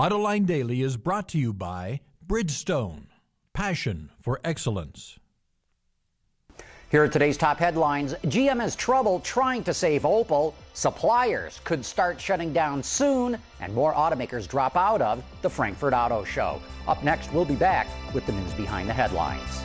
Autoline Daily is brought to you by Bridgestone, passion for excellence. Here are today's top headlines. GM has trouble trying to save Opel. Suppliers could start shutting down soon, and more automakers drop out of the Frankfurt Auto Show. Up next, we'll be back with the news behind the headlines.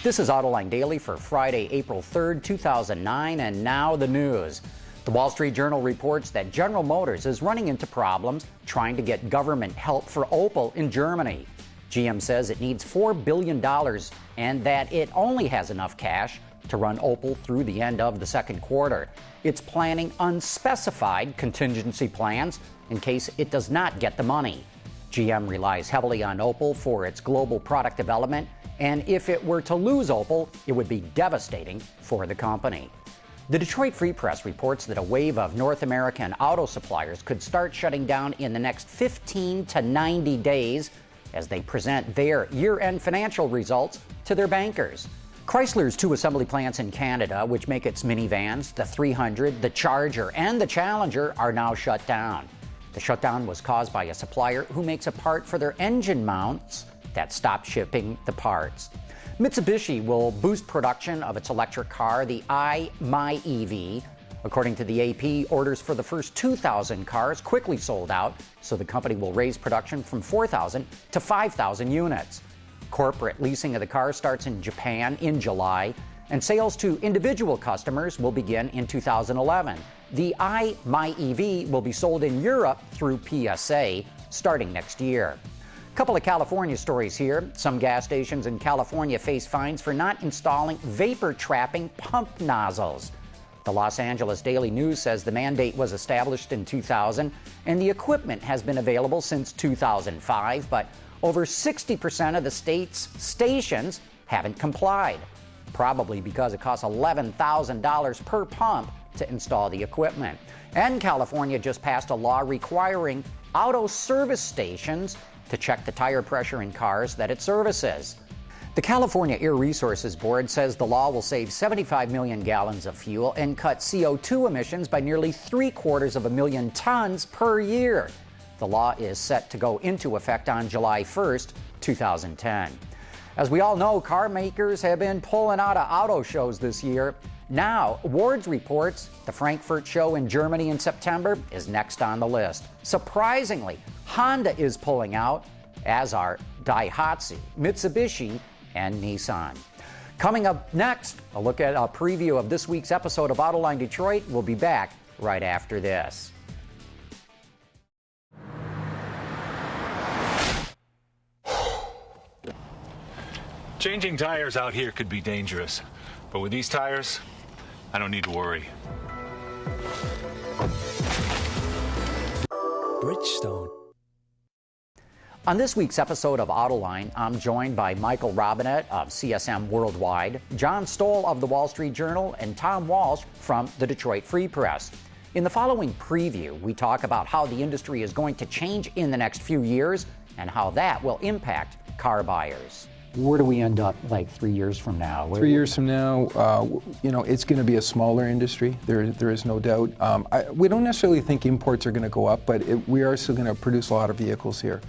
This is Autoline Daily for Friday, April 3rd, 2009, and now the news. The Wall Street Journal reports that General Motors is running into problems trying to get government help for Opel in Germany. GM says it needs $4 billion and that it only has enough cash to run Opel through the end of the second quarter. It's planning unspecified contingency plans in case it does not get the money. GM relies heavily on Opel for its global product development, and if it were to lose Opel, it would be devastating for the company. The Detroit Free Press reports that a wave of North American auto suppliers could start shutting down in the next 15 to 90 days as they present their year-end financial results to their bankers. Chrysler's two assembly plants in Canada, which make its minivans, the 300, the Charger, and the Challenger, are now shut down. The shutdown was caused by a supplier who makes a part for their engine mounts that stopped shipping the parts. Mitsubishi will boost production of its electric car, the MiEV. According to the AP, orders for the first 2,000 cars quickly sold out, so the company will raise production from 4,000 to 5,000 units. Corporate leasing of the car starts in Japan in July, and sales to individual customers will begin in 2011. The MiEV will be sold in Europe through PSA starting next year. Couple of California stories here. Some gas stations in California face fines for not installing vapor-trapping pump nozzles. The Los Angeles Daily News says the mandate was established in 2000 and the equipment has been available since 2005, but over 60% of the state's stations haven't complied, probably because it costs $11,000 per pump to install the equipment. And California just passed a law requiring auto service stations to check the tire pressure in cars that it services. The California Air Resources Board says the law will save 75 million gallons of fuel and cut CO2 emissions by nearly 750,000 tons per year. The law is set to go into effect on July 1st, 2010. As we all know, car makers have been pulling out of auto shows this year. Now, Awards reports the Frankfurt show in Germany in September is next on the list. Surprisingly, Honda is pulling out, as are Daihatsu, Mitsubishi, and Nissan. Coming up next, a look at a preview of this week's episode of Autoline Detroit. We'll be back right after this. Changing tires out here could be dangerous, but with these tires, I don't need to worry. Bridgestone. On this week's episode of Autoline, I'm joined by Michael Robinette of CSM Worldwide, John Stoll of the Wall Street Journal, and Tom Walsh from the Detroit Free Press. In the following preview, we talk about how the industry is going to change in the next few years and how that will impact car buyers. Where do we end up like 3 years from now? 3 years from now, it's going to be a smaller industry. There is no doubt. We don't necessarily think imports are going to go up, but we are still going to produce a lot of vehicles here.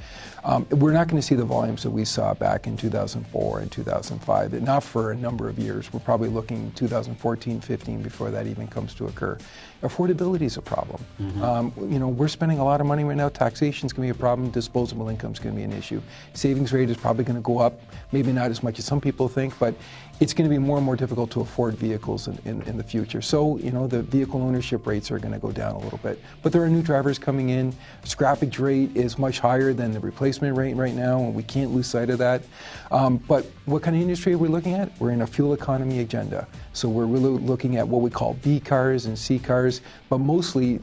We're not going to see the volumes that we saw back in 2004 and 2005, not for a number of years. We're probably looking 2014, 15 before that even comes to occur. Affordability is a problem. Mm-hmm. We're spending a lot of money right now. Taxation is going to be a problem. Disposable income is going to be an issue. Savings rate is probably going to go up. Maybe not as much as some people think, but it's going to be more and more difficult to afford vehicles in the future. So, the vehicle ownership rates are going to go down a little bit. But there are new drivers coming in. Scrappage rate is much higher than the replacement rate right now, and we can't lose sight of that. But what kind of industry are we looking at? We're in a fuel economy agenda. So we're really looking at what we call B cars and C cars, but mostly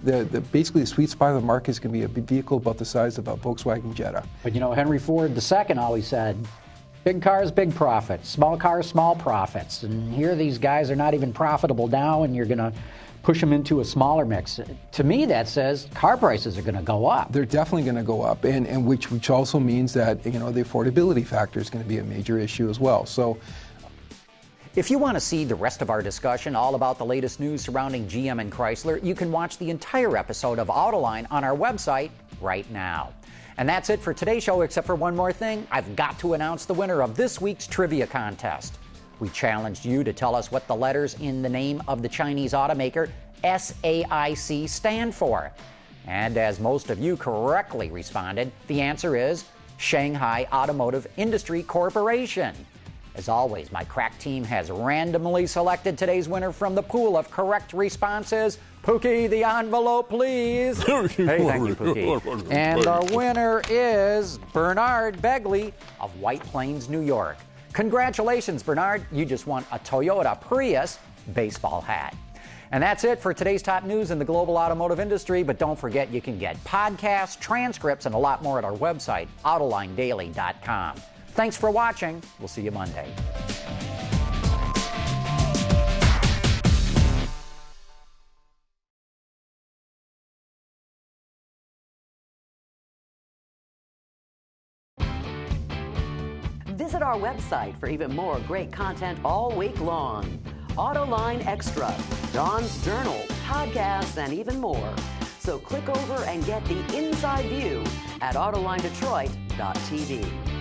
basically the sweet spot of the market is going to be a vehicle about the size of a Volkswagen Jetta. But Henry Ford II always said, big cars, big profits. Small cars, small profits. And here these guys are not even profitable now, and you're going to push them into a smaller mix. To me, that says car prices are going to go up. They're definitely going to go up, and which also means that the affordability factor is going to be a major issue as well. So, if you want to see the rest of our discussion all about the latest news surrounding GM and Chrysler, you can watch the entire episode of Autoline on our website right now. And that's it for today's show, except for one more thing. I've got to announce the winner of this week's trivia contest. We challenged you to tell us what the letters in the name of the Chinese automaker SAIC stand for. And as most of you correctly responded, the answer is Shanghai Automotive Industry Corporation. As always, my crack team has randomly selected today's winner from the pool of correct responses. Pookie, the envelope, please. Hey, thank you, Pookie. And the winner is Bernard Begley of White Plains, New York. Congratulations, Bernard. You just won a Toyota Prius baseball hat. And that's it for today's top news in the global automotive industry. But don't forget, you can get podcasts, transcripts, and a lot more at our website, AutolineDaily.com. Thanks for watching. We'll see you Monday. Visit our website for even more great content all week long. Autoline Extra, John's Journal, podcasts, and even more. So click over and get the inside view at AutolineDetroit.tv.